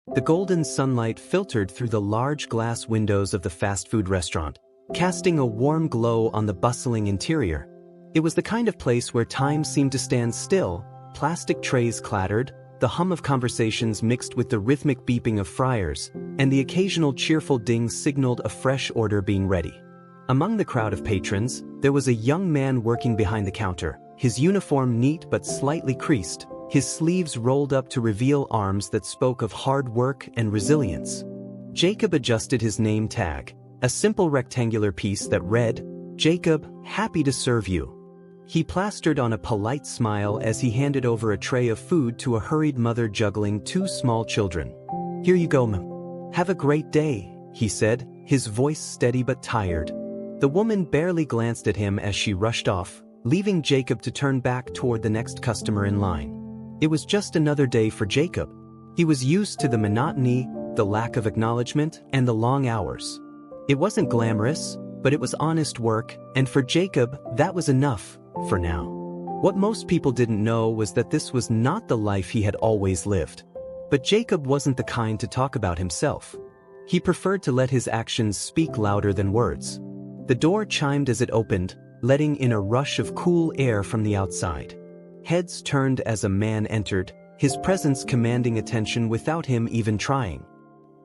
The golden sunlight filtered through the large glass windows of the fast food restaurant, casting a warm glow on the bustling interior. It was the kind of place where time seemed to stand still, plastic trays clattered, the hum of conversations mixed with the rhythmic beeping of fryers, and the occasional cheerful ding signaled a fresh order being ready. Among the crowd of patrons, there was a young man working behind the counter, his uniform neat but slightly creased, his sleeves rolled up to reveal arms that spoke of hard work and resilience. Jacob adjusted his name tag, a simple rectangular piece that read, "Jacob, happy to serve you." He plastered on a polite smile as he handed over a tray of food to a hurried mother juggling two small children. "Here you go, ma'am. Have a great day," he said, his voice steady but tired. The woman barely glanced at him as she rushed off, leaving Jacob to turn back toward the next customer in line. It was just another day for Jacob. He was used to the monotony, the lack of acknowledgement, and the long hours. It wasn't glamorous, but it was honest work, and for Jacob, that was enough, for now. What most people didn't know was that this was not the life he had always lived. But Jacob wasn't the kind to talk about himself. He preferred to let his actions speak louder than words. The door chimed as it opened, letting in a rush of cool air from the outside. Heads turned as a man entered, his presence commanding attention without him even trying.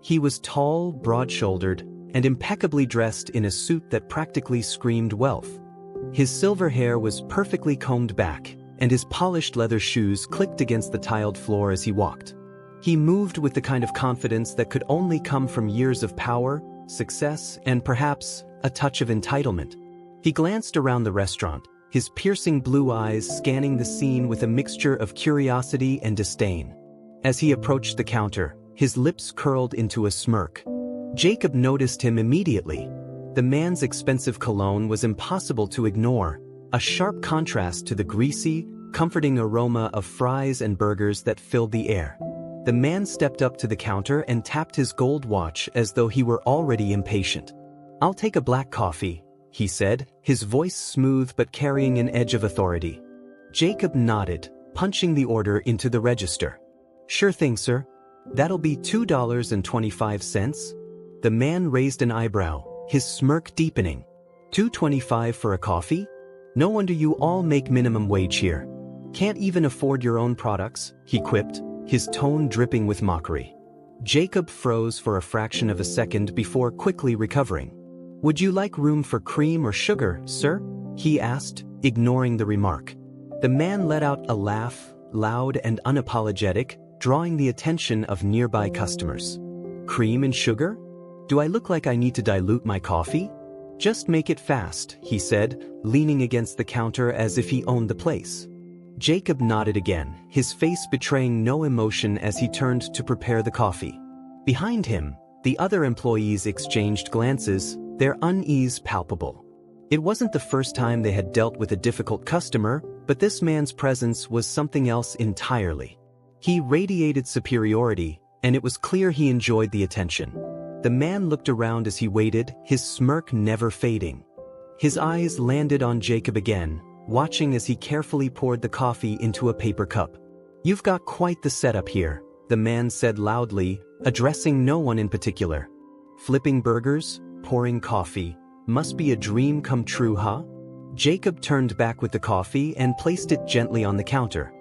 He was tall, broad-shouldered, and impeccably dressed in a suit that practically screamed wealth. His silver hair was perfectly combed back, and his polished leather shoes clicked against the tiled floor as he walked. He moved with the kind of confidence that could only come from years of power, success, and perhaps a touch of entitlement. He glanced around the restaurant, his piercing blue eyes scanning the scene with a mixture of curiosity and disdain. As he approached the counter, his lips curled into a smirk. Jacob noticed him immediately. The man's expensive cologne was impossible to ignore, a sharp contrast to the greasy, comforting aroma of fries and burgers that filled the air. The man stepped up to the counter and tapped his gold watch as though he were already impatient. "I'll take a black coffee," he said, his voice smooth but carrying an edge of authority. Jacob nodded, punching the order into the register. "Sure thing, sir. That'll be $2.25. The man raised an eyebrow, his smirk deepening. $2.25 for a coffee? No wonder you all make minimum wage here. Can't even afford your own products," he quipped, his tone dripping with mockery. Jacob froze for a fraction of a second before quickly recovering. "Would you like room for cream or sugar, sir?" he asked, ignoring the remark. The man let out a laugh, loud and unapologetic, drawing the attention of nearby customers. "Cream and sugar? Do I look like I need to dilute my coffee?" "Just make it fast," he said, leaning against the counter as if he owned the place. Jacob nodded again, his face betraying no emotion as he turned to prepare the coffee. Behind him, the other employees exchanged glances, their unease palpable. It wasn't the first time they had dealt with a difficult customer, but this man's presence was something else entirely. He radiated superiority, and it was clear he enjoyed the attention. The man looked around as he waited, his smirk never fading. His eyes landed on Jacob again, watching as he carefully poured the coffee into a paper cup. "You've got quite the setup here," the man said loudly, addressing no one in particular. "Flipping burgers, pouring coffee, must be a dream come true, huh?" Jacob turned back with the coffee and placed it gently on the counter.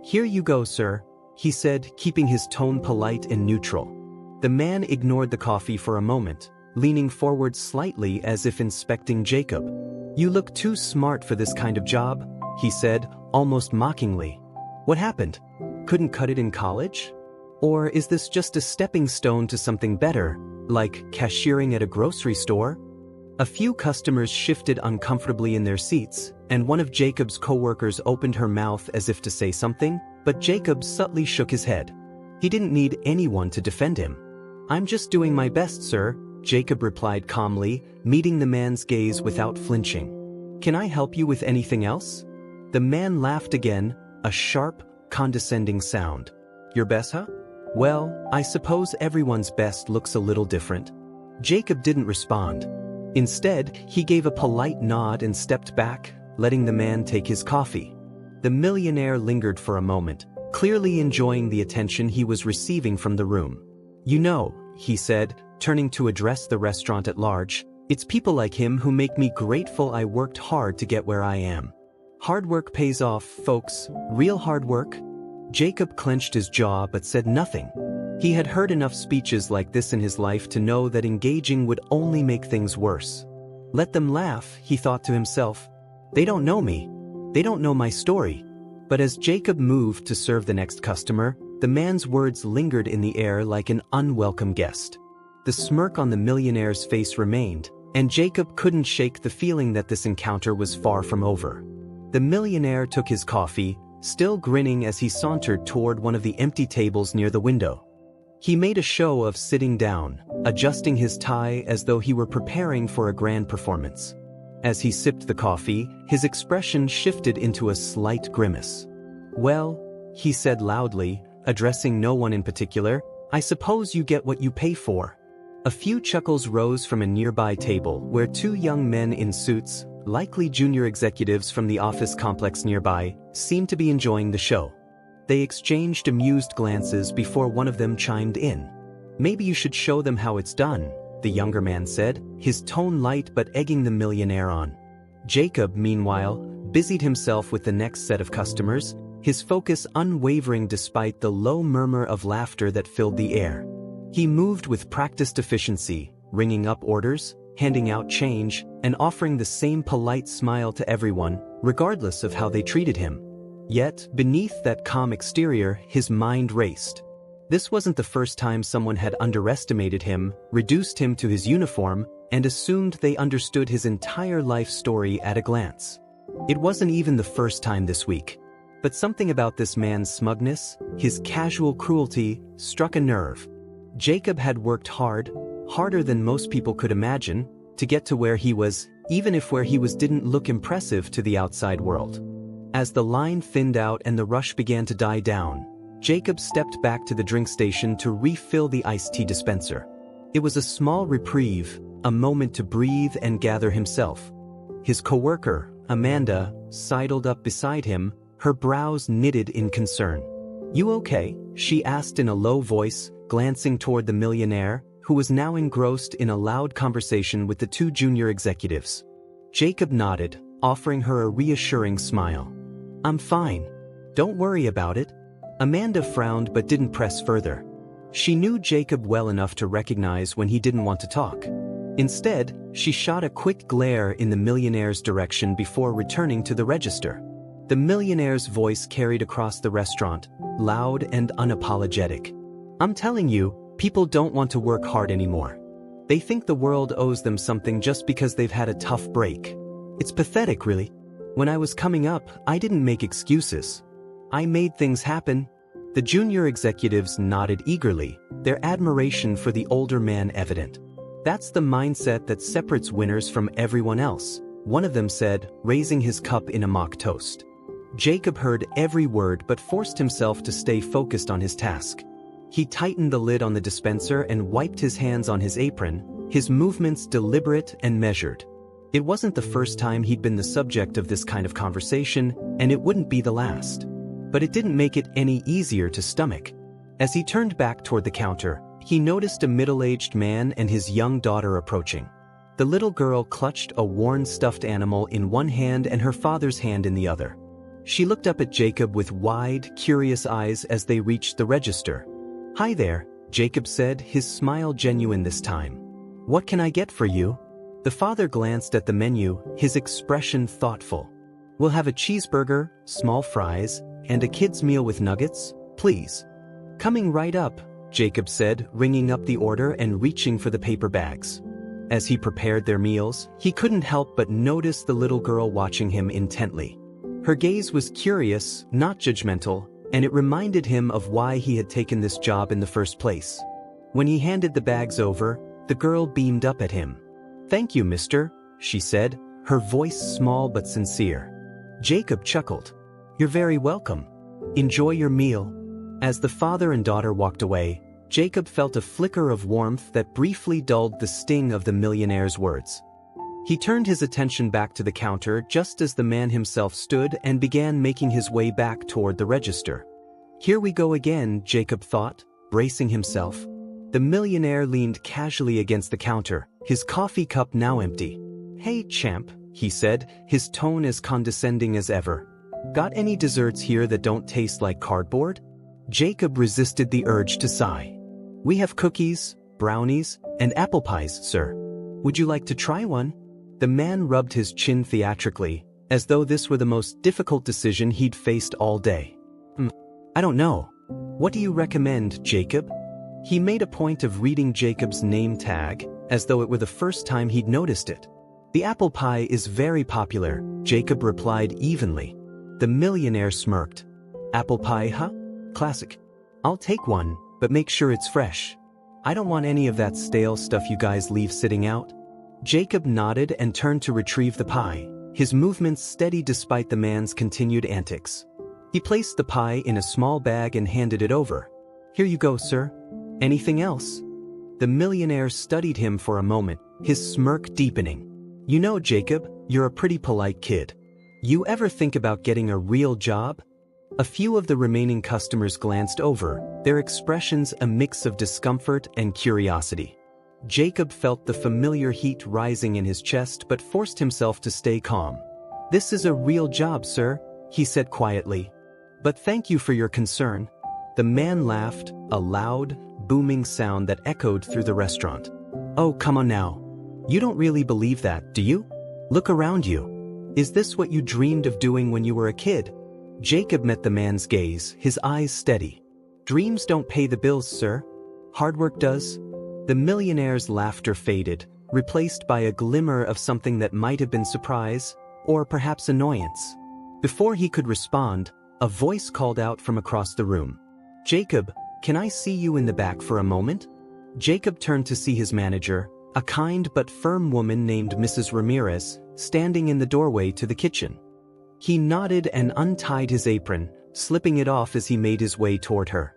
"Here you go, sir," he said, keeping his tone polite and neutral. The man ignored the coffee for a moment, leaning forward slightly as if inspecting Jacob. "You look too smart for this kind of job," he said, almost mockingly. "What happened? Couldn't cut it in college? Or is this just a stepping stone to something better, like cashiering at a grocery store?" A few customers shifted uncomfortably in their seats, and one of Jacob's coworkers opened her mouth as if to say something, but Jacob subtly shook his head. He didn't need anyone to defend him. "I'm just doing my best, sir," Jacob replied calmly, meeting the man's gaze without flinching. "Can I help you with anything else?" The man laughed again, a sharp, condescending sound. "Your best, huh? Well, I suppose everyone's best looks a little different." Jacob didn't respond. Instead, he gave a polite nod and stepped back, letting the man take his coffee. The millionaire lingered for a moment, clearly enjoying the attention he was receiving from the room. "You know," he said, turning to address the restaurant at large, "it's people like him who make me grateful I worked hard to get where I am. Hard work pays off, folks, real hard work." Jacob clenched his jaw but said nothing. He had heard enough speeches like this in his life to know that engaging would only make things worse. Let them laugh, he thought to himself. They don't know me. They don't know my story. But as Jacob moved to serve the next customer, the man's words lingered in the air like an unwelcome guest. The smirk on the millionaire's face remained, and Jacob couldn't shake the feeling that this encounter was far from over. The millionaire took his coffee, still grinning as he sauntered toward one of the empty tables near the window. He made a show of sitting down, adjusting his tie as though he were preparing for a grand performance. As he sipped the coffee, his expression shifted into a slight grimace. "Well," he said loudly, addressing no one in particular, "I suppose you get what you pay for." A few chuckles rose from a nearby table where two young men in suits, likely junior executives from the office complex nearby, seemed to be enjoying the show. They exchanged amused glances before one of them chimed in. "Maybe you should show them how it's done," the younger man said, his tone light but egging the millionaire on. Jacob, meanwhile, busied himself with the next set of customers, his focus unwavering despite the low murmur of laughter that filled the air. He moved with practiced efficiency, ringing up orders, handing out change, and offering the same polite smile to everyone, regardless of how they treated him. Yet, beneath that calm exterior, his mind raced. This wasn't the first time someone had underestimated him, reduced him to his uniform, and assumed they understood his entire life story at a glance. It wasn't even the first time this week. But something about this man's smugness, his casual cruelty, struck a nerve. Jacob had worked hard, harder than most people could imagine, to get to where he was, even if where he was didn't look impressive to the outside world. As the line thinned out and the rush began to die down, Jacob stepped back to the drink station to refill the iced tea dispenser. It was a small reprieve, a moment to breathe and gather himself. His coworker, Amanda, sidled up beside him, her brows knitted in concern. "You okay?" she asked in a low voice, glancing toward the millionaire, who was now engrossed in a loud conversation with the two junior executives. Jacob nodded, offering her a reassuring smile. "I'm fine. Don't worry about it." Amanda frowned but didn't press further. She knew Jacob well enough to recognize when he didn't want to talk. Instead, she shot a quick glare in the millionaire's direction before returning to the register. The millionaire's voice carried across the restaurant, loud and unapologetic. "I'm telling you, people don't want to work hard anymore. They think the world owes them something just because they've had a tough break. It's pathetic, really. When I was coming up, I didn't make excuses. I made things happen." The junior executives nodded eagerly, their admiration for the older man evident. "That's the mindset that separates winners from everyone else," one of them said, raising his cup in a mock toast. Jacob heard every word but forced himself to stay focused on his task. He tightened the lid on the dispenser and wiped his hands on his apron, his movements deliberate and measured. It wasn't the first time he'd been the subject of this kind of conversation, and it wouldn't be the last. But it didn't make it any easier to stomach. As he turned back toward the counter, he noticed a middle-aged man and his young daughter approaching. The little girl clutched a worn stuffed animal in one hand and her father's hand in the other. She looked up at Jacob with wide, curious eyes as they reached the register. "Hi there," Jacob said, his smile genuine this time. "What can I get for you?" The father glanced at the menu, his expression thoughtful. "We'll have a cheeseburger, small fries, and a kid's meal with nuggets, please." "Coming right up," Jacob said, ringing up the order and reaching for the paper bags. As he prepared their meals, he couldn't help but notice the little girl watching him intently. Her gaze was curious, not judgmental, and it reminded him of why he had taken this job in the first place. When he handed the bags over, the girl beamed up at him. "Thank you, mister," she said, her voice small but sincere. Jacob chuckled. "You're very welcome. Enjoy your meal." As the father and daughter walked away, Jacob felt a flicker of warmth that briefly dulled the sting of the millionaire's words. He turned his attention back to the counter just as the man himself stood and began making his way back toward the register. Here we go again, Jacob thought, bracing himself. The millionaire leaned casually against the counter, his coffee cup now empty. "Hey, champ," he said, his tone as condescending as ever. "Got any desserts here that don't taste like cardboard?" Jacob resisted the urge to sigh. "We have cookies, brownies, and apple pies, sir. Would you like to try one?" The man rubbed his chin theatrically, as though this were the most difficult decision he'd faced all day. I don't know. What do you recommend, Jacob?" He made a point of reading Jacob's name tag, as though it were the first time he'd noticed it. "The apple pie is very popular," Jacob replied evenly. The millionaire smirked. "Apple pie, huh? Classic. I'll take one, but make sure it's fresh. I don't want any of that stale stuff you guys leave sitting out." Jacob nodded and turned to retrieve the pie, his movements steady despite the man's continued antics. He placed the pie in a small bag and handed it over. "Here you go, sir. Anything else?" The millionaire studied him for a moment, his smirk deepening. "You know, Jacob, you're a pretty polite kid. You ever think about getting a real job?" A few of the remaining customers glanced over, their expressions a mix of discomfort and curiosity. Jacob felt the familiar heat rising in his chest but forced himself to stay calm. "This is a real job, sir," he said quietly. "But thank you for your concern." The man laughed, a loud, booming sound that echoed through the restaurant. "Oh, come on now. You don't really believe that, do you? Look around you. Is this what you dreamed of doing when you were a kid?" Jacob met the man's gaze, his eyes steady. "Dreams don't pay the bills, sir. Hard work does." The millionaire's laughter faded, replaced by a glimmer of something that might have been surprise, or perhaps annoyance. Before he could respond, a voice called out from across the room. "Jacob, can I see you in the back for a moment?" Jacob turned to see his manager, a kind but firm woman named Mrs. Ramirez, standing in the doorway to the kitchen. He nodded and untied his apron, slipping it off as he made his way toward her.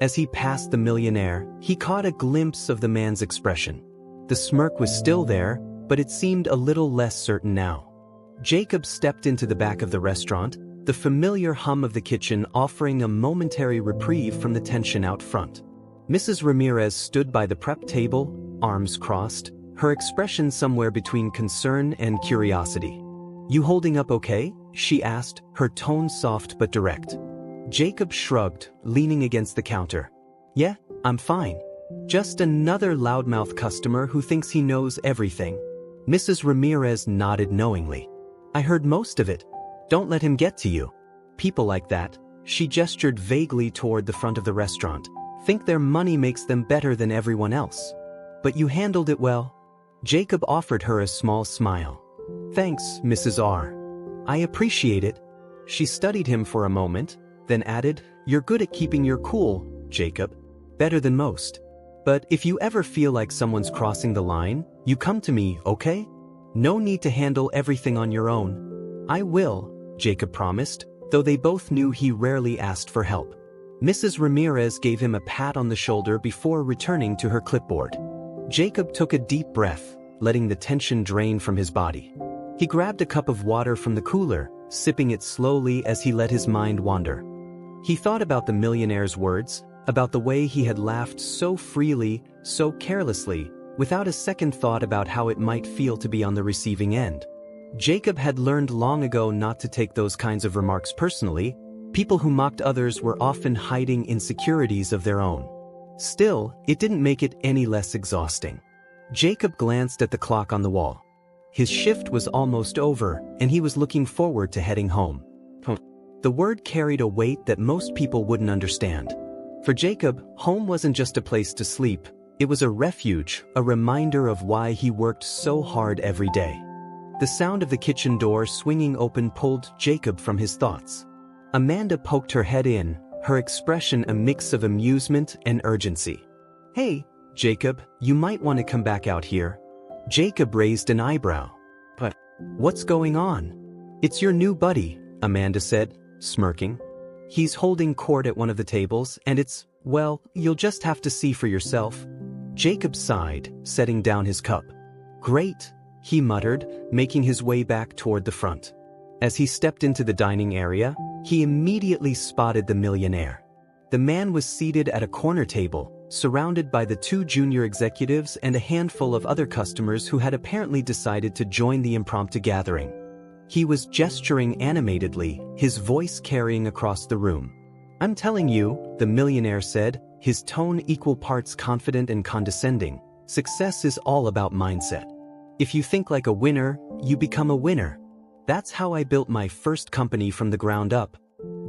As he passed the millionaire, he caught a glimpse of the man's expression. The smirk was still there, but it seemed a little less certain now. Jacob stepped into the back of the restaurant, the familiar hum of the kitchen offering a momentary reprieve from the tension out front. Mrs. Ramirez stood by the prep table, arms crossed, her expression somewhere between concern and curiosity. "You holding up okay?" she asked, her tone soft but direct. Jacob shrugged, leaning against the counter. "Yeah, I'm fine. Just another loudmouth customer who thinks he knows everything." Mrs. Ramirez nodded knowingly. "I heard most of it. Don't let him get to you. People like that," she gestured vaguely toward the front of the restaurant, "think their money makes them better than everyone else. But you handled it well." Jacob offered her a small smile. "Thanks, Mrs. R. I appreciate it." She studied him for a moment, then added, "You're good at keeping your cool, Jacob. Better than most. But if you ever feel like someone's crossing the line, you come to me, okay? No need to handle everything on your own." "I will," Jacob promised, though they both knew he rarely asked for help. Mrs. Ramirez gave him a pat on the shoulder before returning to her clipboard. Jacob took a deep breath, letting the tension drain from his body. He grabbed a cup of water from the cooler, sipping it slowly as he let his mind wander. He thought about the millionaire's words, about the way he had laughed so freely, so carelessly, without a second thought about how it might feel to be on the receiving end. Jacob had learned long ago not to take those kinds of remarks personally. People who mocked others were often hiding insecurities of their own. Still, it didn't make it any less exhausting. Jacob glanced at the clock on the wall. His shift was almost over, and he was looking forward to heading home. The word carried a weight that most people wouldn't understand. For Jacob, home wasn't just a place to sleep, it was a refuge, a reminder of why he worked so hard every day. The sound of the kitchen door swinging open pulled Jacob from his thoughts. Amanda poked her head in, her expression a mix of amusement and urgency. "Hey, Jacob, you might want to come back out here." Jacob raised an eyebrow. "But what's going on?" "It's your new buddy," Amanda said, smirking. "He's holding court at one of the tables, and well, you'll just have to see for yourself." Jacob sighed, setting down his cup. "Great," he muttered, making his way back toward the front. As he stepped into the dining area, he immediately spotted the millionaire. The man was seated at a corner table, surrounded by the two junior executives and a handful of other customers who had apparently decided to join the impromptu gathering. He was gesturing animatedly, his voice carrying across the room. "I'm telling you," the millionaire said, his tone equal parts confident and condescending, "success is all about mindset. If you think like a winner, you become a winner. That's how I built my first company from the ground up."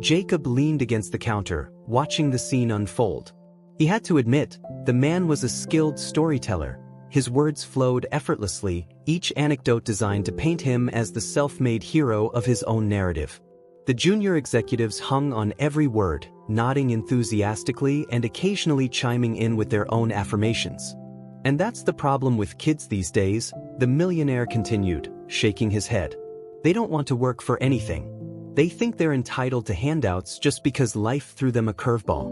Jacob leaned against the counter, watching the scene unfold. He had to admit, the man was a skilled storyteller. His words flowed effortlessly, each anecdote designed to paint him as the self-made hero of his own narrative. The junior executives hung on every word, nodding enthusiastically and occasionally chiming in with their own affirmations. "And that's the problem with kids these days," the millionaire continued, shaking his head. "They don't want to work for anything. They think they're entitled to handouts just because life threw them a curveball."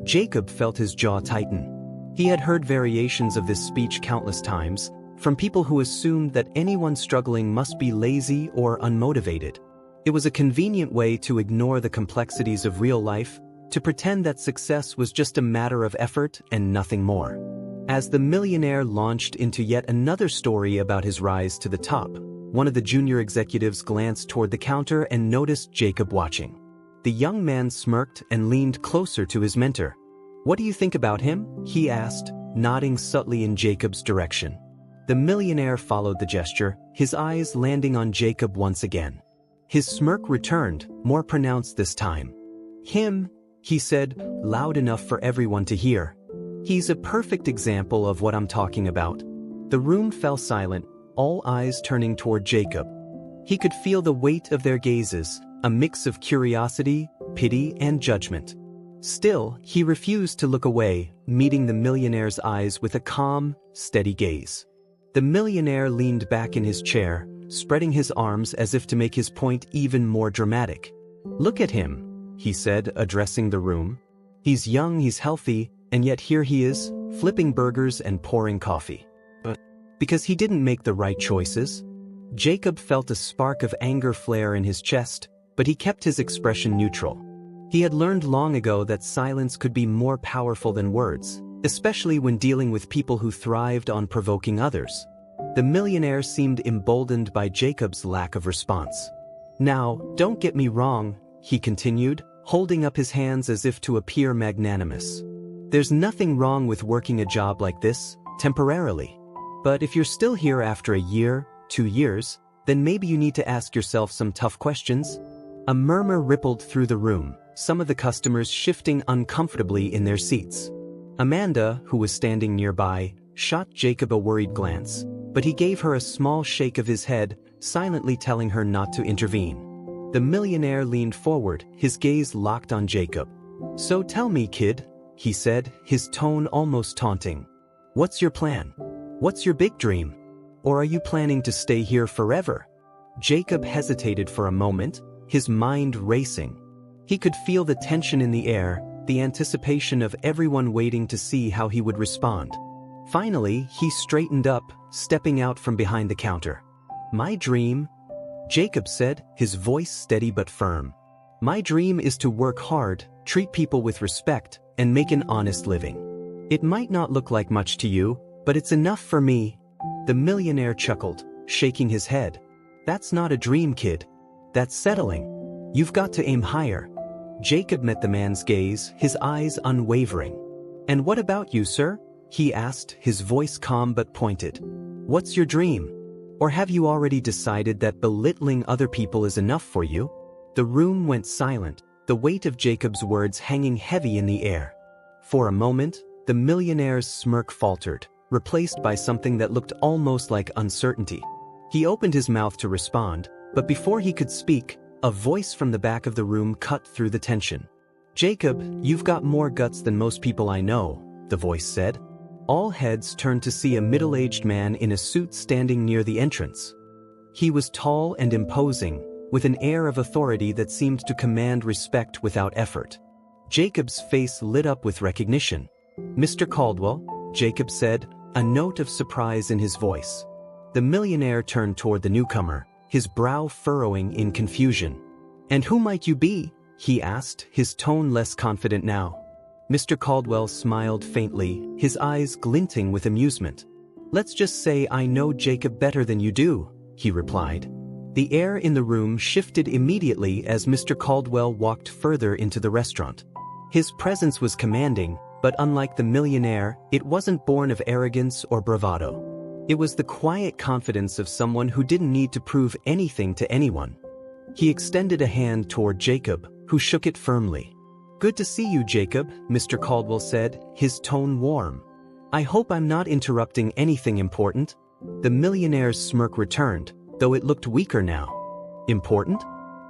Jacob felt his jaw tighten. He had heard variations of this speech countless times, from people who assumed that anyone struggling must be lazy or unmotivated. It was a convenient way to ignore the complexities of real life, to pretend that success was just a matter of effort and nothing more. As the millionaire launched into yet another story about his rise to the top, one of the junior executives glanced toward the counter and noticed Jacob watching. The young man smirked and leaned closer to his mentor. "What do you think about him?" he asked, nodding subtly in Jacob's direction. The millionaire followed the gesture, his eyes landing on Jacob once again. His smirk returned, more pronounced this time. "Him," he said, loud enough for everyone to hear. "He's a perfect example of what I'm talking about." The room fell silent, all eyes turning toward Jacob. He could feel the weight of their gazes, a mix of curiosity, pity, and judgment. Still, he refused to look away, meeting the millionaire's eyes with a calm, steady gaze. The millionaire leaned back in his chair, spreading his arms as if to make his point even more dramatic. "Look at him," he said, addressing the room. "He's young, he's healthy, and yet here he is, flipping burgers and pouring coffee. But because he didn't make the right choices?" Jacob felt a spark of anger flare in his chest, but he kept his expression neutral. He had learned long ago that silence could be more powerful than words, especially when dealing with people who thrived on provoking others. The millionaire seemed emboldened by Jacob's lack of response. "Now, don't get me wrong," he continued, holding up his hands as if to appear magnanimous. "There's nothing wrong with working a job like this, temporarily. But if you're still here after a year, 2 years, then maybe you need to ask yourself some tough questions." A murmur rippled through the room, some of the customers shifting uncomfortably in their seats. Amanda, who was standing nearby, shot Jacob a worried glance, but he gave her a small shake of his head, silently telling her not to intervene. The millionaire leaned forward, his gaze locked on Jacob. "So tell me, kid," he said, his tone almost taunting. "What's your plan? What's your big dream? Or are you planning to stay here forever?" Jacob hesitated for a moment, his mind racing. He could feel the tension in the air, the anticipation of everyone waiting to see how he would respond. Finally, he straightened up, stepping out from behind the counter. "My dream," Jacob said, his voice steady but firm. "My dream is to work hard, treat people with respect, and make an honest living. It might not look like much to you, but it's enough for me." The millionaire chuckled, shaking his head. "That's not a dream, kid. That's settling. You've got to aim higher." Jacob met the man's gaze, his eyes unwavering. "And what about you, sir?" he asked, his voice calm but pointed. "What's your dream? Or have you already decided that belittling other people is enough for you?" The room went silent, the weight of Jacob's words hanging heavy in the air. For a moment, the millionaire's smirk faltered, replaced by something that looked almost like uncertainty. He opened his mouth to respond, but before he could speak, a voice from the back of the room cut through the tension. "Jacob, you've got more guts than most people I know," the voice said. All heads turned to see a middle-aged man in a suit standing near the entrance. He was tall and imposing, with an air of authority that seemed to command respect without effort. Jacob's face lit up with recognition. "Mr. Caldwell," Jacob said, a note of surprise in his voice. The millionaire turned toward the newcomer, his brow furrowing in confusion. "And who might you be?" he asked, his tone less confident now. Mr. Caldwell smiled faintly, his eyes glinting with amusement. "Let's just say I know Jacob better than you do," he replied. The air in the room shifted immediately as Mr. Caldwell walked further into the restaurant. His presence was commanding, but unlike the millionaire, it wasn't born of arrogance or bravado. It was the quiet confidence of someone who didn't need to prove anything to anyone. He extended a hand toward Jacob, who shook it firmly. "Good to see you, Jacob," Mr. Caldwell said, his tone warm. "I hope I'm not interrupting anything important." The millionaire's smirk returned, though it looked weaker now. "Important?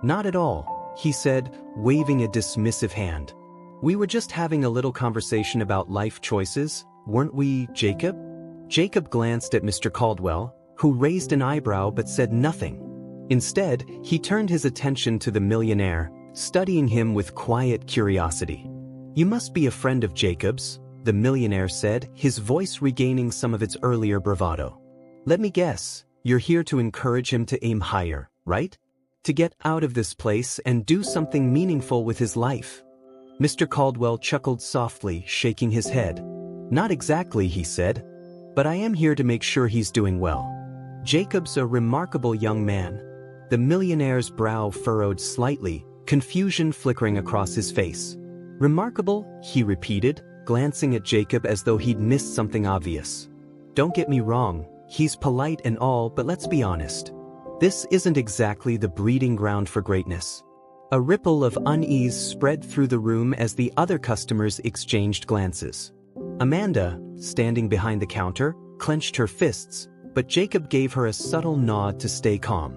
Not at all," he said, waving a dismissive hand. "We were just having a little conversation about life choices, weren't we, Jacob?" Jacob glanced at Mr. Caldwell, who raised an eyebrow but said nothing. Instead, he turned his attention to the millionaire, studying him with quiet curiosity. "You must be a friend of Jacob's," the millionaire said, his voice regaining some of its earlier bravado. "Let me guess, you're here to encourage him to aim higher, right? To get out of this place and do something meaningful with his life." Mr. Caldwell chuckled softly, shaking his head. "Not exactly," he said. "But I am here to make sure he's doing well. Jacob's a remarkable young man." The millionaire's brow furrowed slightly, confusion flickering across his face. "Remarkable?" he repeated, glancing at Jacob as though he'd missed something obvious. "Don't get me wrong, he's polite and all, but let's be honest. This isn't exactly the breeding ground for greatness." A ripple of unease spread through the room as the other customers exchanged glances. Amanda, standing behind the counter, clenched her fists, but Jacob gave her a subtle nod to stay calm.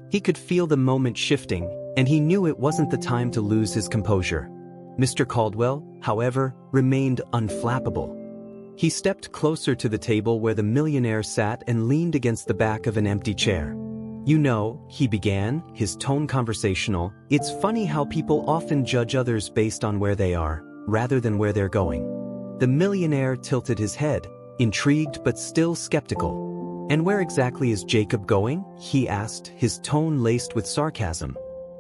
He could feel the moment shifting, and he knew it wasn't the time to lose his composure. Mr. Caldwell, however, remained unflappable. He stepped closer to the table where the millionaire sat and leaned against the back of an empty chair. "You know," he began, his tone conversational, "it's funny how people often judge others based on where they are, rather than where they're going." The millionaire tilted his head, intrigued but still skeptical. "And where exactly is Jacob going?" he asked, his tone laced with sarcasm.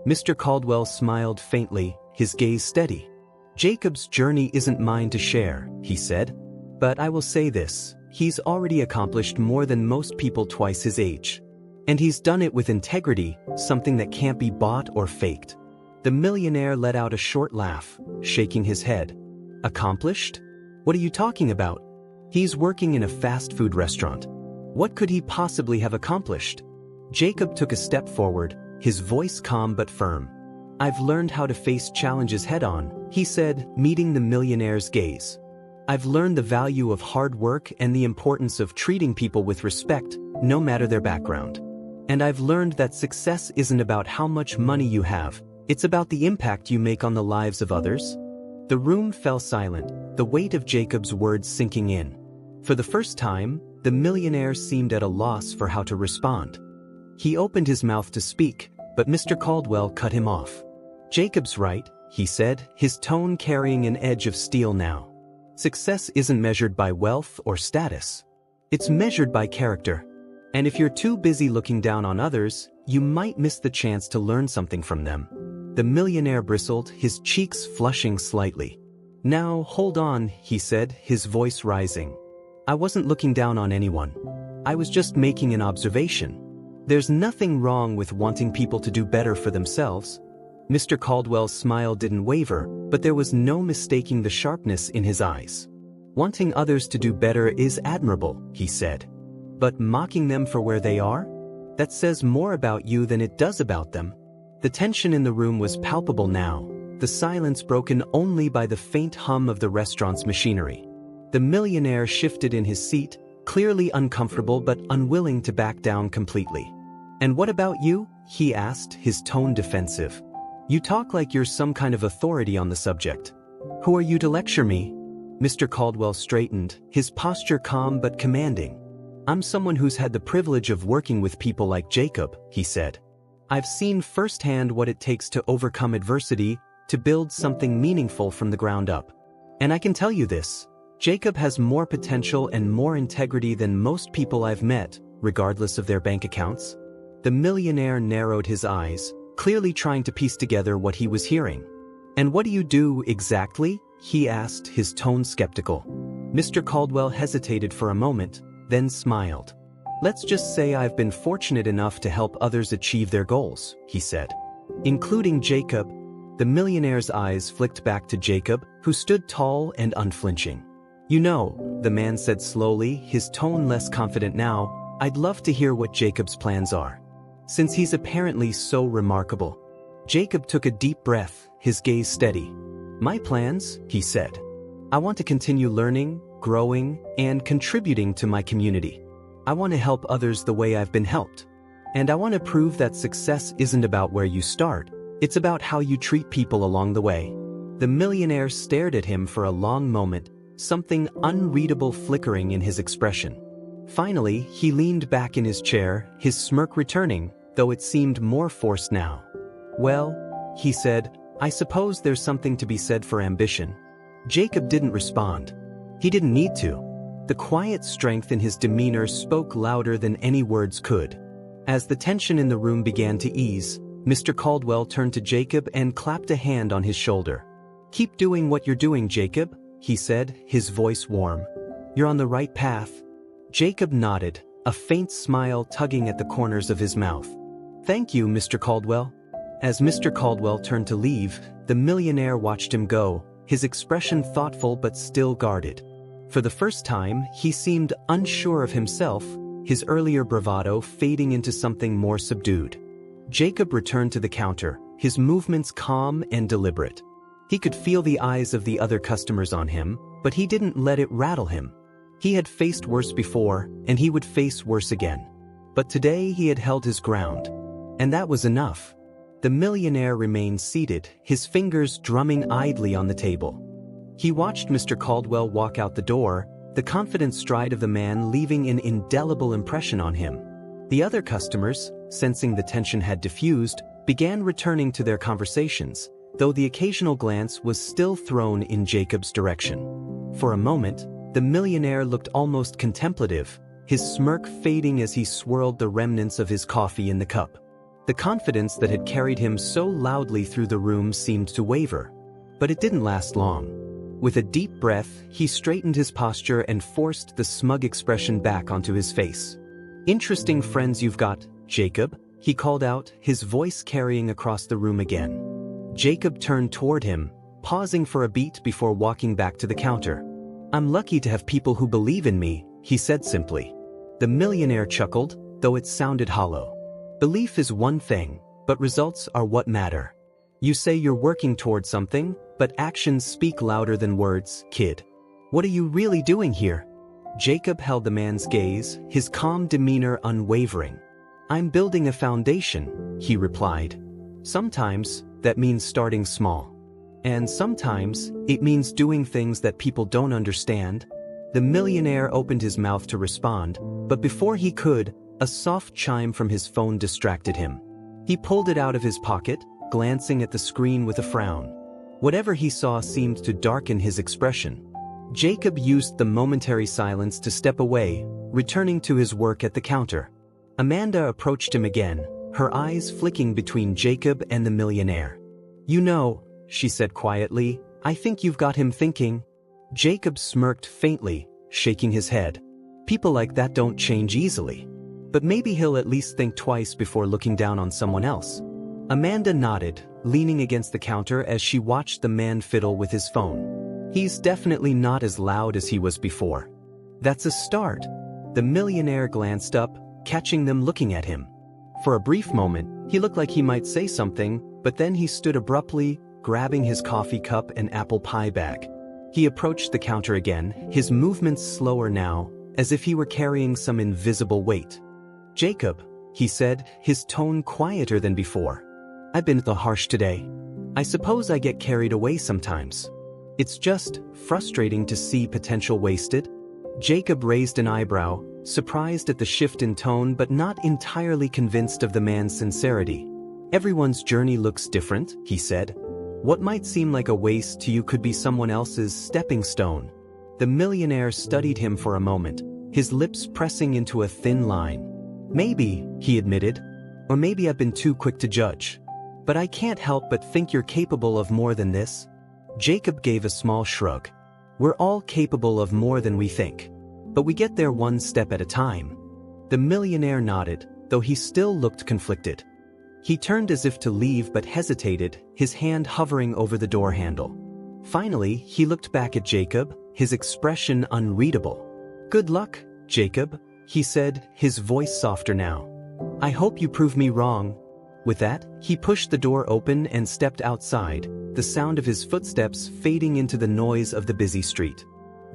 Mr. Caldwell smiled faintly, his gaze steady. "Jacob's journey isn't mine to share," he said. "But I will say this, he's already accomplished more than most people twice his age. And he's done it with integrity, something that can't be bought or faked." The millionaire let out a short laugh, shaking his head. "Accomplished? What are you talking about? He's working in a fast food restaurant. What could he possibly have accomplished?" Jacob took a step forward, his voice calm but firm. "I've learned how to face challenges head-on," he said, meeting the millionaire's gaze. "I've learned the value of hard work and the importance of treating people with respect, no matter their background. And I've learned that success isn't about how much money you have, it's about the impact you make on the lives of others." The room fell silent, the weight of Jacob's words sinking in. For the first time, the millionaire seemed at a loss for how to respond. He opened his mouth to speak, but Mr. Caldwell cut him off. "Jacob's right," he said, his tone carrying an edge of steel now. "Success isn't measured by wealth or status. It's measured by character. And if you're too busy looking down on others, you might miss the chance to learn something from them." The millionaire bristled, his cheeks flushing slightly. "Now, hold on," he said, his voice rising. "I wasn't looking down on anyone. I was just making an observation. There's nothing wrong with wanting people to do better for themselves." Mr. Caldwell's smile didn't waver, but there was no mistaking the sharpness in his eyes. "Wanting others to do better is admirable," he said. "But mocking them for where they are? That says more about you than it does about them." The tension in the room was palpable now, the silence broken only by the faint hum of the restaurant's machinery. The millionaire shifted in his seat, clearly uncomfortable but unwilling to back down completely. "And what about you?" he asked, his tone defensive. "You talk like you're some kind of authority on the subject. Who are you to lecture me?" Mr. Caldwell straightened, his posture calm but commanding. "I'm someone who's had the privilege of working with people like Jacob," he said. "I've seen firsthand what it takes to overcome adversity, to build something meaningful from the ground up. And I can tell you this, Jacob has more potential and more integrity than most people I've met, regardless of their bank accounts." The millionaire narrowed his eyes, clearly trying to piece together what he was hearing. "And what do you do exactly?" he asked, his tone skeptical. Mr. Caldwell hesitated for a moment, then smiled. Let's just say I've been fortunate enough to help others achieve their goals, he said. Including Jacob. The millionaire's eyes flicked back to Jacob, who stood tall and unflinching. You know, the man said slowly, his tone less confident now, I'd love to hear what Jacob's plans are. Since he's apparently so remarkable. Jacob took a deep breath, his gaze steady. My plans, he said. I want to continue learning, growing, and contributing to my community. I want to help others the way I've been helped. And I want to prove that success isn't about where you start, it's about how you treat people along the way. The millionaire stared at him for a long moment, something unreadable flickering in his expression. Finally, he leaned back in his chair, his smirk returning, though it seemed more forced now. Well, he said, I suppose there's something to be said for ambition. Jacob didn't respond. He didn't need to. The quiet strength in his demeanor spoke louder than any words could. As the tension in the room began to ease, Mr. Caldwell turned to Jacob and clapped a hand on his shoulder. Keep doing what you're doing, Jacob, he said, his voice warm. You're on the right path. Jacob nodded, a faint smile tugging at the corners of his mouth. Thank you, Mr. Caldwell. As Mr. Caldwell turned to leave, the millionaire watched him go, his expression thoughtful but still guarded. For the first time, he seemed unsure of himself, his earlier bravado fading into something more subdued. Jacob returned to the counter, his movements calm and deliberate. He could feel the eyes of the other customers on him, but he didn't let it rattle him. He had faced worse before, and he would face worse again. But today he had held his ground. And that was enough. The millionaire remained seated, his fingers drumming idly on the table. He watched Mr. Caldwell walk out the door, the confident stride of the man leaving an indelible impression on him. The other customers, sensing the tension had diffused, began returning to their conversations, though the occasional glance was still thrown in Jacob's direction. For a moment, the millionaire looked almost contemplative, his smirk fading as he swirled the remnants of his coffee in the cup. The confidence that had carried him so loudly through the room seemed to waver. But it didn't last long. With a deep breath, he straightened his posture and forced the smug expression back onto his face. Interesting friends you've got, Jacob, he called out, his voice carrying across the room again. Jacob turned toward him, pausing for a beat before walking back to the counter. I'm lucky to have people who believe in me, he said simply. The millionaire chuckled, though it sounded hollow. Belief is one thing, but results are what matter. You say you're working toward something, but actions speak louder than words, kid. What are you really doing here? Jacob held the man's gaze, his calm demeanor unwavering. I'm building a foundation, he replied. Sometimes, that means starting small. And sometimes, it means doing things that people don't understand. The millionaire opened his mouth to respond, but before he could, a soft chime from his phone distracted him. He pulled it out of his pocket, glancing at the screen with a frown. Whatever he saw seemed to darken his expression. Jacob used the momentary silence to step away, returning to his work at the counter. Amanda approached him again, her eyes flicking between Jacob and the millionaire. You know, she said quietly, I think you've got him thinking. Jacob smirked faintly, shaking his head. People like that don't change easily. But maybe he'll at least think twice before looking down on someone else. Amanda nodded, leaning against the counter as she watched the man fiddle with his phone. He's definitely not as loud as he was before. That's a start. The millionaire glanced up, catching them looking at him. For a brief moment, he looked like he might say something, but then he stood abruptly, grabbing his coffee cup and apple pie bag. He approached the counter again, his movements slower now, as if he were carrying some invisible weight. Jacob, he said, his tone quieter than before. I've been harsh today. I suppose I get carried away sometimes. It's just frustrating to see potential wasted. Jacob raised an eyebrow, surprised at the shift in tone but not entirely convinced of the man's sincerity. Everyone's journey looks different, he said. What might seem like a waste to you could be someone else's stepping stone. The millionaire studied him for a moment, his lips pressing into a thin line. Maybe, he admitted, or maybe I've been too quick to judge. But I can't help but think you're capable of more than this. Jacob gave a small shrug. We're all capable of more than we think. But we get there one step at a time. The millionaire nodded, though he still looked conflicted. He turned as if to leave but hesitated, his hand hovering over the door handle. Finally, he looked back at Jacob, his expression unreadable. Good luck, Jacob, he said, his voice softer now. I hope you prove me wrong. With that, he pushed the door open and stepped outside, the sound of his footsteps fading into the noise of the busy street.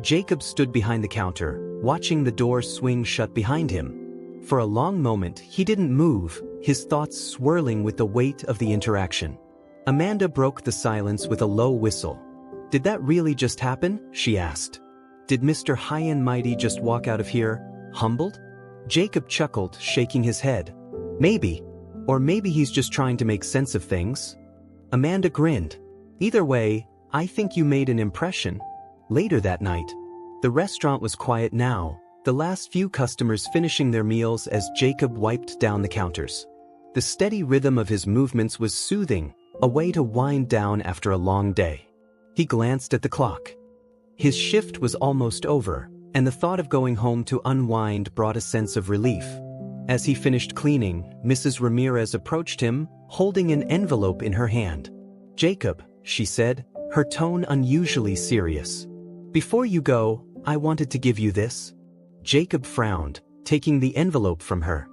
Jacob stood behind the counter, watching the door swing shut behind him. For a long moment, he didn't move, his thoughts swirling with the weight of the interaction. Amanda broke the silence with a low whistle. Did that really just happen? She asked. Did Mr. High and Mighty just walk out of here, humbled? Jacob chuckled, shaking his head. Maybe. Or maybe he's just trying to make sense of things. Amanda grinned. Either way, I think you made an impression. Later that night, the restaurant was quiet now, the last few customers finishing their meals as Jacob wiped down the counters. The steady rhythm of his movements was soothing, a way to wind down after a long day. He glanced at the clock. His shift was almost over, and the thought of going home to unwind brought a sense of relief. As he finished cleaning, Mrs. Ramirez approached him, holding an envelope in her hand. Jacob, she said, her tone unusually serious. Before you go, I wanted to give you this. Jacob frowned, taking the envelope from her.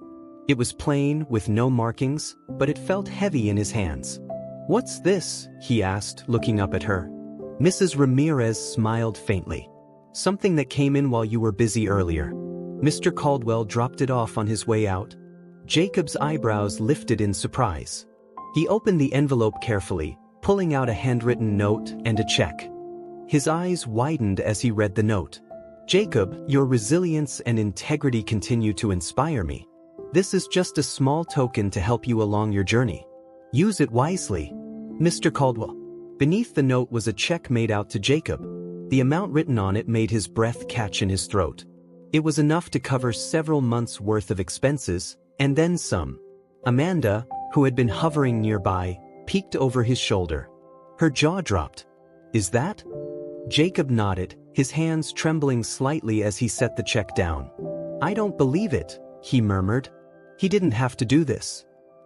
It was plain, with no markings, but it felt heavy in his hands. What's this? He asked, looking up at her. Mrs. Ramirez smiled faintly. Something that came in while you were busy earlier. Mr. Caldwell dropped it off on his way out. Jacob's eyebrows lifted in surprise. He opened the envelope carefully, pulling out a handwritten note and a check. His eyes widened as he read the note. Jacob, your resilience and integrity continue to inspire me. This is just a small token to help you along your journey. Use it wisely. Mr. Caldwell. Beneath the note was a check made out to Jacob. The amount written on it made his breath catch in his throat. It was enough to cover several months' worth of expenses, and then some. Amanda, who had been hovering nearby, peeked over his shoulder. Her jaw dropped. Is that? Jacob nodded, his hands trembling slightly as he set the check down. I don't believe it, he murmured. He didn't have to do this.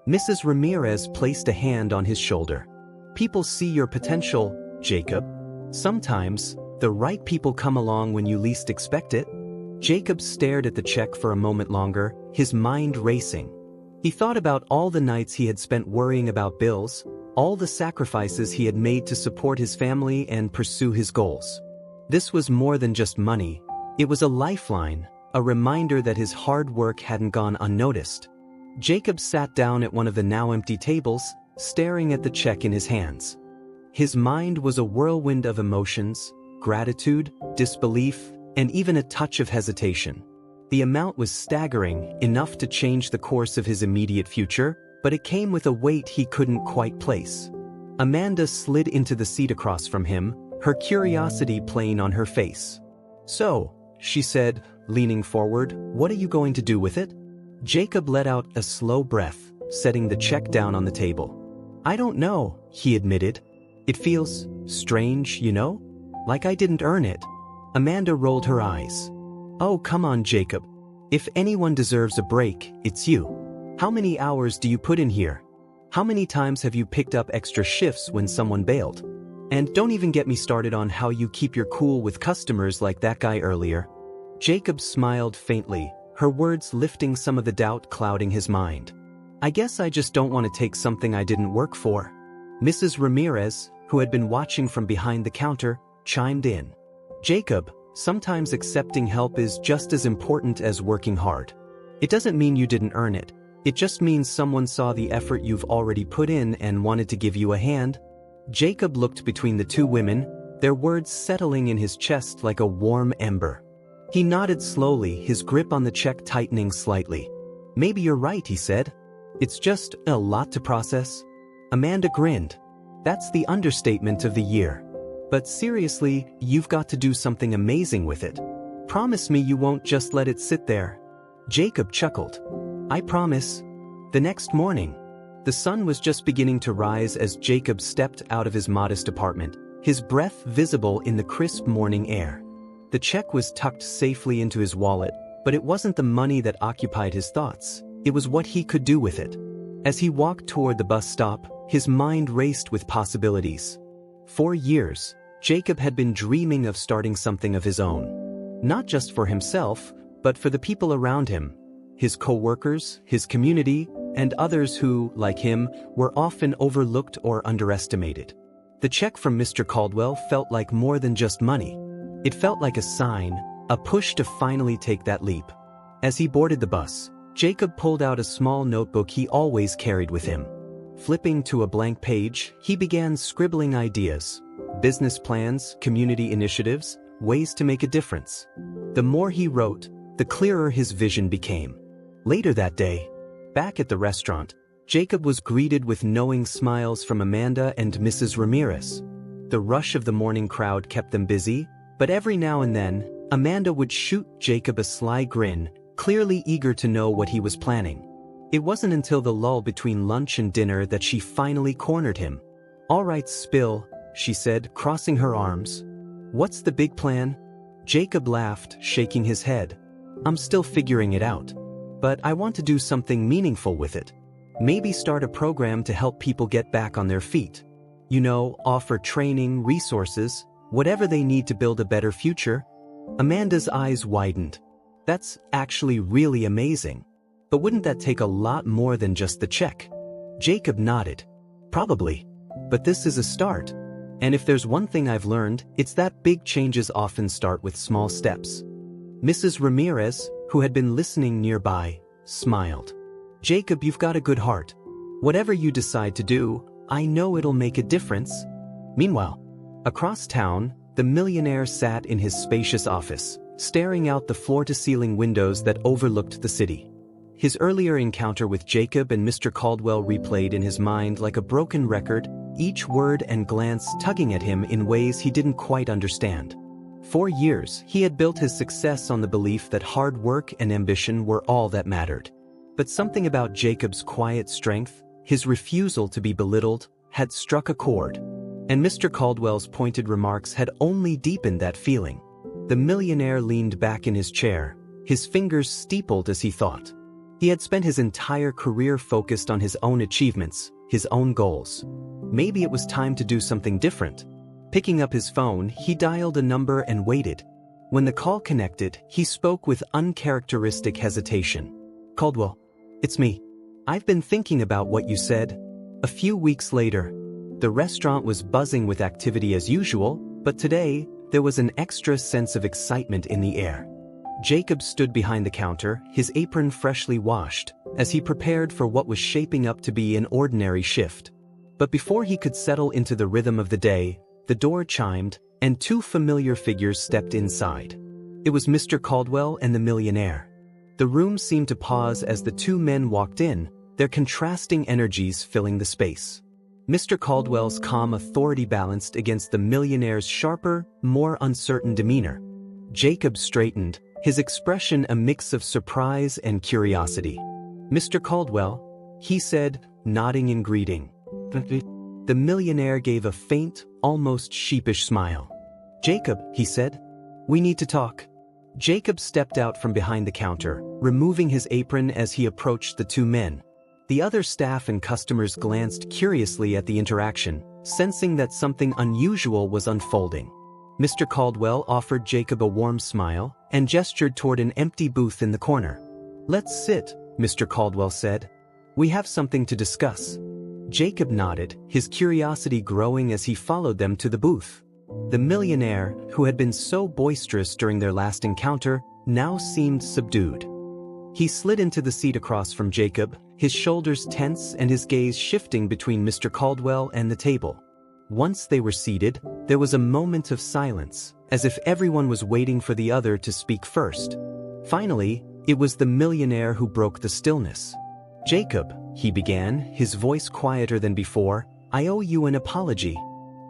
Mrs. Ramirez placed a hand on his shoulder. People see your potential, Jacob. Sometimes, the right people come along when you least expect it. Jacob stared at the check for a moment longer, his mind racing. He thought about all the nights he had spent worrying about bills, all the sacrifices he had made to support his family and pursue his goals. This was more than just money. It was a lifeline, a reminder that his hard work hadn't gone unnoticed. Jacob sat down at one of the now empty tables, staring at the check in his hands. His mind was a whirlwind of emotions, gratitude, disbelief, and even a touch of hesitation. The amount was staggering, enough to change the course of his immediate future, but it came with a weight he couldn't quite place. Amanda slid into the seat across from him, her curiosity plain on her face. So, she said, leaning forward, what are you going to do with it? Jacob let out a slow breath, setting the check down on the table. I don't know, he admitted. It feels strange, you know? Like I didn't earn it. Amanda rolled her eyes. Oh, come on, Jacob. If anyone deserves a break, it's you. How many hours do you put in here? How many times have you picked up extra shifts when someone bailed? And don't even get me started on how you keep your cool with customers like that guy earlier. Jacob smiled faintly, her words lifting some of the doubt clouding his mind. I guess I just don't want to take something I didn't work for. Mrs. Ramirez, who had been watching from behind the counter, chimed in. Jacob, sometimes accepting help is just as important as working hard. It doesn't mean you didn't earn it. It just means someone saw the effort you've already put in and wanted to give you a hand. Jacob looked between the two women, their words settling in his chest like a warm ember. He nodded slowly, his grip on the check tightening slightly. Maybe you're right, he said. It's just a lot to process. Amanda grinned. That's the understatement of the year. But seriously, you've got to do something amazing with it. Promise me you won't just let it sit there. Jacob chuckled. I promise. The next morning, the sun was just beginning to rise as Jacob stepped out of his modest apartment, his breath visible in the crisp morning air. The check was tucked safely into his wallet, but it wasn't the money that occupied his thoughts. It was what he could do with it. As he walked toward the bus stop, his mind raced with possibilities. For years, Jacob had been dreaming of starting something of his own. Not just for himself, but for the people around him. His co-workers, his community, and others who, like him, were often overlooked or underestimated. The check from Mr. Caldwell felt like more than just money. It felt like a sign, a push to finally take that leap. As he boarded the bus, Jacob pulled out a small notebook he always carried with him. Flipping to a blank page, he began scribbling ideas, business plans, community initiatives, ways to make a difference. The more he wrote, the clearer his vision became. Later that day, back at the restaurant, Jacob was greeted with knowing smiles from Amanda and Mrs. Ramirez. The rush of the morning crowd kept them busy, but every now and then, Amanda would shoot Jacob a sly grin, clearly eager to know what he was planning. It wasn't until the lull between lunch and dinner that she finally cornered him. "All right, Spill," she said, crossing her arms. "What's the big plan?" Jacob laughed, shaking his head. "I'm still figuring it out. But I want to do something meaningful with it. Maybe start a program to help people get back on their feet. You know, offer training, resources, whatever they need to build a better future." Amanda's eyes widened. "That's actually really amazing. But wouldn't that take a lot more than just the check?" Jacob nodded. "Probably. But this is a start. And if there's one thing I've learned, it's that big changes often start with small steps." Mrs. Ramirez, who had been listening nearby, smiled. "Jacob, you've got a good heart. Whatever you decide to do, I know it'll make a difference." Meanwhile, across town, the millionaire sat in his spacious office, staring out the floor-to-ceiling windows that overlooked the city. His earlier encounter with Jacob and Mr. Caldwell replayed in his mind like a broken record, each word and glance tugging at him in ways he didn't quite understand. For years, he had built his success on the belief that hard work and ambition were all that mattered. But something about Jacob's quiet strength, his refusal to be belittled, had struck a chord. And Mr. Caldwell's pointed remarks had only deepened that feeling. The millionaire leaned back in his chair, his fingers steepled as he thought. He had spent his entire career focused on his own achievements, his own goals. Maybe it was time to do something different. Picking up his phone, he dialed a number and waited. When the call connected, he spoke with uncharacteristic hesitation. "Caldwell, it's me. I've been thinking about what you said." A few weeks later, the restaurant was buzzing with activity as usual, but today, there was an extra sense of excitement in the air. Jacob stood behind the counter, his apron freshly washed, as he prepared for what was shaping up to be an ordinary shift. But before he could settle into the rhythm of the day, the door chimed, and two familiar figures stepped inside. It was Mr. Caldwell and the millionaire. The room seemed to pause as the two men walked in, their contrasting energies filling the space. Mr. Caldwell's calm authority balanced against the millionaire's sharper, more uncertain demeanor. Jacob straightened, his expression a mix of surprise and curiosity. "Mr. Caldwell," he said, nodding in greeting. The millionaire gave a faint, almost sheepish smile. "Jacob," he said, "we need to talk." Jacob stepped out from behind the counter, removing his apron as he approached the two men. The other staff and customers glanced curiously at the interaction, sensing that something unusual was unfolding. Mr. Caldwell offered Jacob a warm smile and gestured toward an empty booth in the corner. "Let's sit," Mr. Caldwell said. "We have something to discuss." Jacob nodded, his curiosity growing as he followed them to the booth. The millionaire, who had been so boisterous during their last encounter, now seemed subdued. He slid into the seat across from Jacob, his shoulders tense and his gaze shifting between Mr. Caldwell and the table. Once they were seated, there was a moment of silence, as if everyone was waiting for the other to speak first. Finally, it was the millionaire who broke the stillness. "Jacob," he began, his voice quieter than before, "I owe you an apology."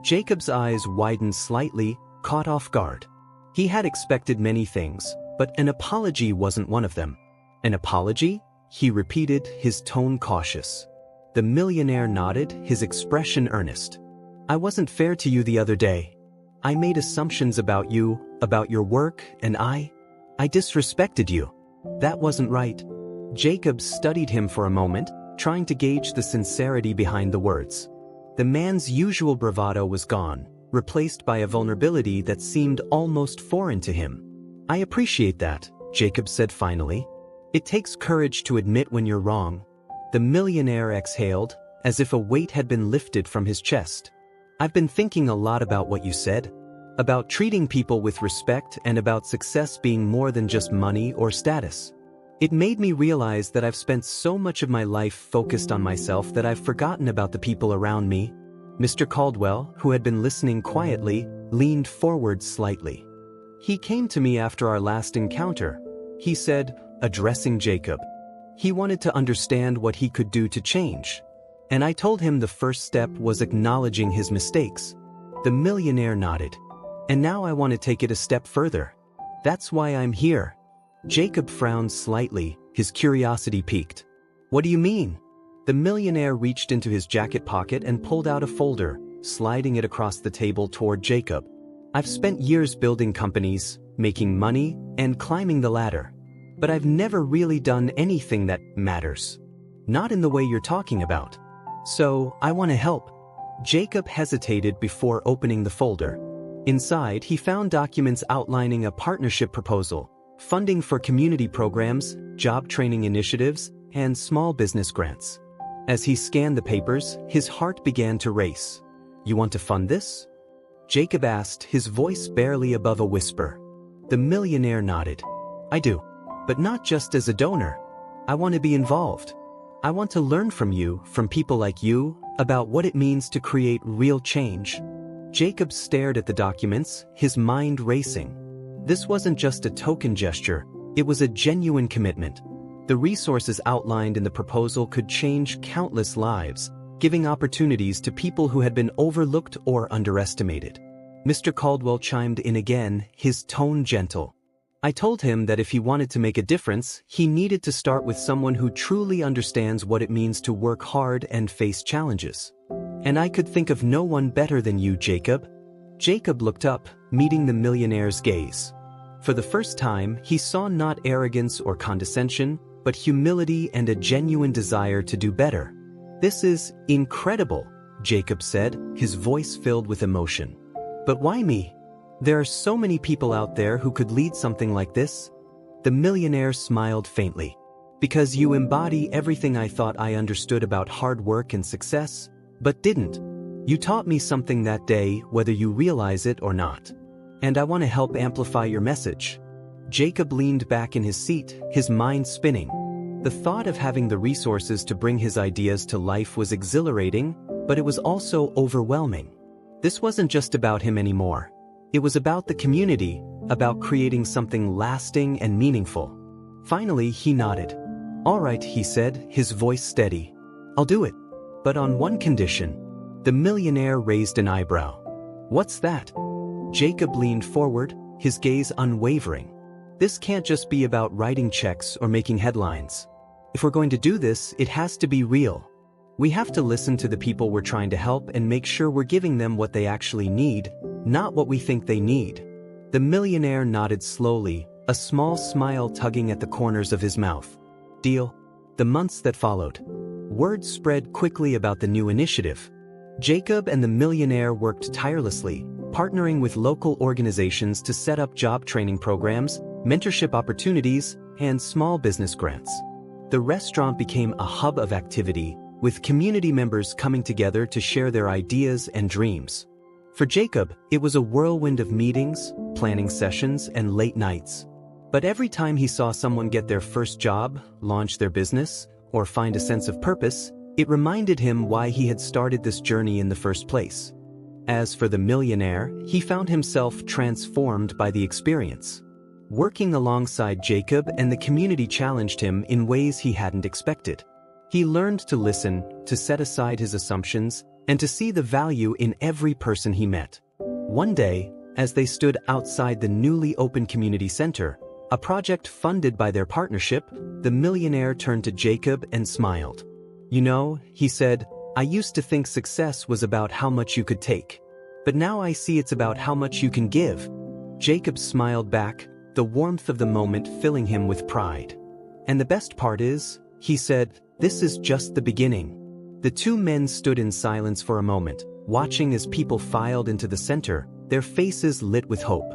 Jacob's eyes widened slightly, caught off guard. He had expected many things, but an apology wasn't one of them. "An apology?" he repeated, his tone cautious. The millionaire nodded, his expression earnest. I wasn't fair to you the other day. I made assumptions about you, about your work, and I disrespected you. That wasn't right." Jacob studied him for a moment, trying to gauge the sincerity behind the words. The man's usual bravado was gone, replaced by a vulnerability that seemed almost foreign to him. "I appreciate that," Jacob said finally. "It takes courage to admit when you're wrong." The millionaire exhaled, as if a weight had been lifted from his chest. "I've been thinking a lot about what you said, about treating people with respect and about success being more than just money or status. It made me realize that I've spent so much of my life focused on myself that I've forgotten about the people around me." Mr. Caldwell, who had been listening quietly, leaned forward slightly. "He came to me after our last encounter," he said, addressing Jacob. "He wanted to understand what he could do to change. And I told him the first step was acknowledging his mistakes." The millionaire nodded. "And now I want to take it a step further. That's why I'm here." Jacob frowned slightly, his curiosity piqued. "What do you mean?" The millionaire reached into his jacket pocket and pulled out a folder, sliding it across the table toward Jacob. "I've spent years building companies, making money, and climbing the ladder. But I've never really done anything that matters. Not in the way you're talking about. So, I want to help." Jacob hesitated before opening the folder. Inside, he found documents outlining a partnership proposal, funding for community programs, job training initiatives, and small business grants. As he scanned the papers, his heart began to race. "You want to fund this?" Jacob asked, his voice barely above a whisper. The millionaire nodded. "I do. But not just as a donor. I want to be involved. I want to learn from you, from people like you, about what it means to create real change." Jacob stared at the documents, his mind racing. This wasn't just a token gesture, it was a genuine commitment. The resources outlined in the proposal could change countless lives, giving opportunities to people who had been overlooked or underestimated. Mr. Caldwell chimed in again, his tone gentle. "I told him that if he wanted to make a difference, he needed to start with someone who truly understands what it means to work hard and face challenges. And I could think of no one better than you, Jacob." Jacob looked up, meeting the millionaire's gaze. For the first time, he saw not arrogance or condescension, but humility and a genuine desire to do better. "This is incredible," Jacob said, his voice filled with emotion. "But why me? There are so many people out there who could lead something like this." The millionaire smiled faintly. "Because you embody everything I thought I understood about hard work and success, but didn't. You taught me something that day, whether you realize it or not. And I want to help amplify your message." Jacob leaned back in his seat, his mind spinning. The thought of having the resources to bring his ideas to life was exhilarating, but it was also overwhelming. This wasn't just about him anymore. It was about the community, about creating something lasting and meaningful. Finally, he nodded. "All right," he said, his voice steady. "I'll do it. But on one condition." The millionaire raised an eyebrow. "What's that?" Jacob leaned forward, his gaze unwavering. "This can't just be about writing checks or making headlines. If we're going to do this, it has to be real. We have to listen to the people we're trying to help and make sure we're giving them what they actually need, not what we think they need." The millionaire nodded slowly, a small smile tugging at the corners of his mouth. "Deal." The months that followed. Word spread quickly about the new initiative. Jacob and the millionaire worked tirelessly, partnering with local organizations to set up job training programs, mentorship opportunities, and small business grants. The restaurant became a hub of activity, with community members coming together to share their ideas and dreams. For Jacob, it was a whirlwind of meetings, planning sessions, and late nights. But every time he saw someone get their first job, launch their business, or find a sense of purpose, it reminded him why he had started this journey in the first place. As for the millionaire, he found himself transformed by the experience. Working alongside Jacob and the community challenged him in ways he hadn't expected. He learned to listen, to set aside his assumptions, and to see the value in every person he met. One day, as they stood outside the newly opened community center, a project funded by their partnership, the millionaire turned to Jacob and smiled. "You know," he said, I used to think success was about how much you could take. But now I see it's about how much you can give. Jacob smiled back, the warmth of the moment filling him with pride. And the best part is, he said, this is just the beginning. The two men stood in silence for a moment, watching as people filed into the center, their faces lit with hope.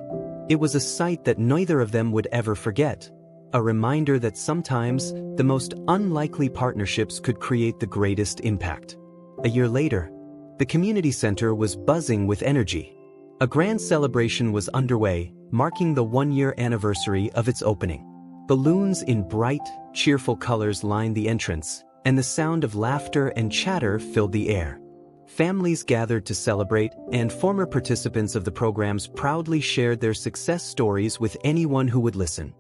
It was a sight that neither of them would ever forget. A reminder that sometimes, the most unlikely partnerships could create the greatest impact. A year later, the community center was buzzing with energy. A grand celebration was underway, marking the one-year anniversary of its opening. Balloons in bright, cheerful colors lined the entrance, and the sound of laughter and chatter filled the air. Families gathered to celebrate, and former participants of the programs proudly shared their success stories with anyone who would listen.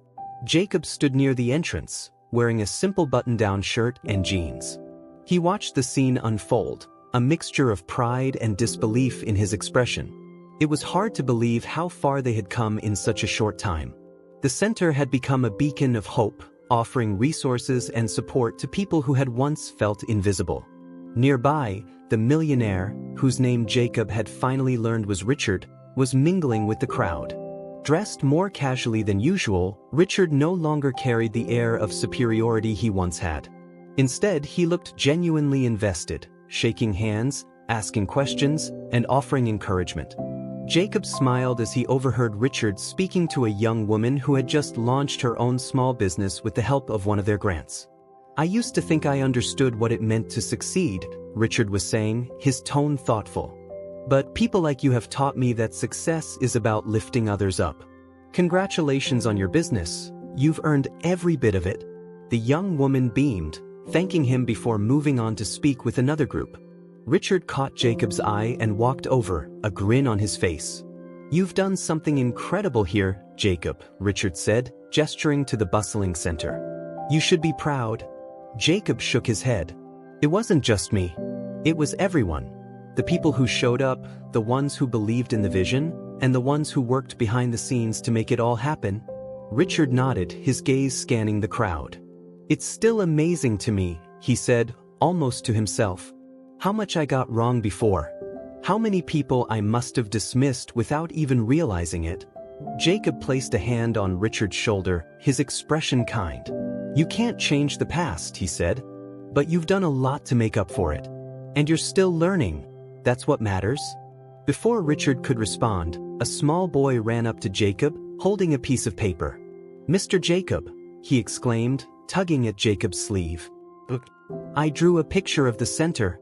Jacob stood near the entrance, wearing a simple button-down shirt and jeans. He watched the scene unfold, a mixture of pride and disbelief in his expression. It was hard to believe how far they had come in such a short time. The center had become a beacon of hope, offering resources and support to people who had once felt invisible. Nearby, the millionaire, whose name Jacob had finally learned was Richard, was mingling with the crowd. Dressed more casually than usual, Richard no longer carried the air of superiority he once had. Instead, he looked genuinely invested, shaking hands, asking questions, and offering encouragement. Jacob smiled as he overheard Richard speaking to a young woman who had just launched her own small business with the help of one of their grants. I used to think I understood what it meant to succeed, Richard was saying, his tone thoughtful. But people like you have taught me that success is about lifting others up. Congratulations on your business. You've earned every bit of it. The young woman beamed, thanking him before moving on to speak with another group. Richard caught Jacob's eye and walked over, a grin on his face. You've done something incredible here, Jacob, Richard said, gesturing to the bustling center. You should be proud. Jacob shook his head. It wasn't just me. It was everyone. The people who showed up, the ones who believed in the vision, and the ones who worked behind the scenes to make it all happen. Richard nodded, his gaze scanning the crowd. It's still amazing to me, he said, almost to himself. How much I got wrong before. How many people I must have dismissed without even realizing it. Jacob placed a hand on Richard's shoulder, his expression kind. You can't change the past, he said. But you've done a lot to make up for it. And you're still learning. That's what matters. Before Richard could respond, a small boy ran up to Jacob, holding a piece of paper. Mr. Jacob, he exclaimed, tugging at Jacob's sleeve. I drew a picture of the center.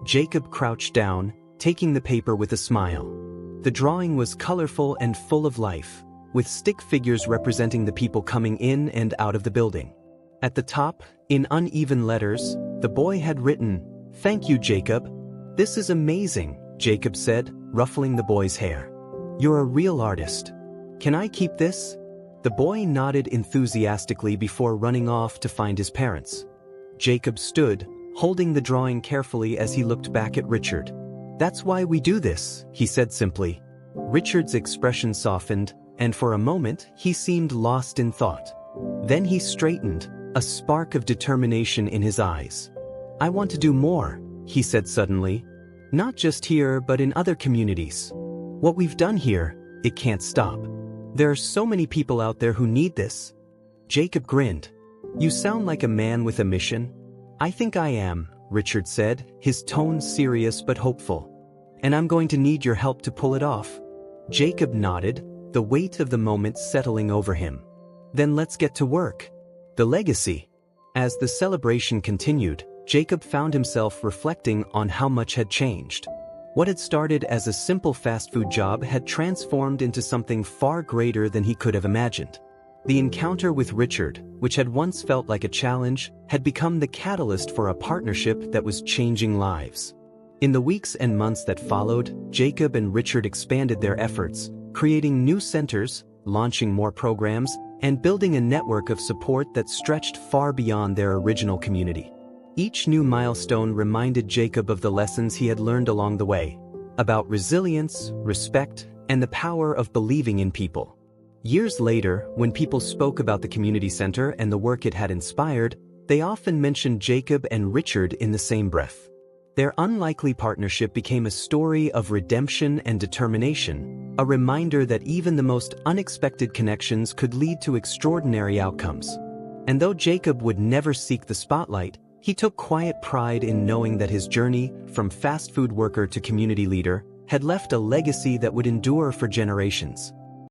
Jacob crouched down, taking the paper with a smile. The drawing was colorful and full of life, with stick figures representing the people coming in and out of the building. At the top, in uneven letters, the boy had written, "Thank you, Jacob." This is amazing, Jacob said, ruffling the boy's hair. You're a real artist. Can I keep this? The boy nodded enthusiastically before running off to find his parents. Jacob stood, holding the drawing carefully as he looked back at Richard. That's why we do this, he said simply. Richard's expression softened, and for a moment he seemed lost in thought. Then he straightened, a spark of determination in his eyes. I want to do more, he said suddenly. Not just here but in other communities. What we've done here, it can't stop. There are so many people out there who need this. Jacob grinned. You sound like a man with a mission. I think I am, Richard said, his tone serious but hopeful. And I'm going to need your help to pull it off. Jacob nodded, the weight of the moment settling over him. Then let's get to work. The legacy. As the celebration continued, Jacob found himself reflecting on how much had changed. What had started as a simple fast food job had transformed into something far greater than he could have imagined. The encounter with Richard, which had once felt like a challenge, had become the catalyst for a partnership that was changing lives. In the weeks and months that followed, Jacob and Richard expanded their efforts, creating new centers, launching more programs, and building a network of support that stretched far beyond their original community. Each new milestone reminded Jacob of the lessons he had learned along the way, about resilience, respect, and the power of believing in people. Years later, when people spoke about the community center and the work it had inspired, they often mentioned Jacob and Richard in the same breath. Their unlikely partnership became a story of redemption and determination, a reminder that even the most unexpected connections could lead to extraordinary outcomes. And though Jacob would never seek the spotlight, he took quiet pride in knowing that his journey, from fast food worker to community leader, had left a legacy that would endure for generations.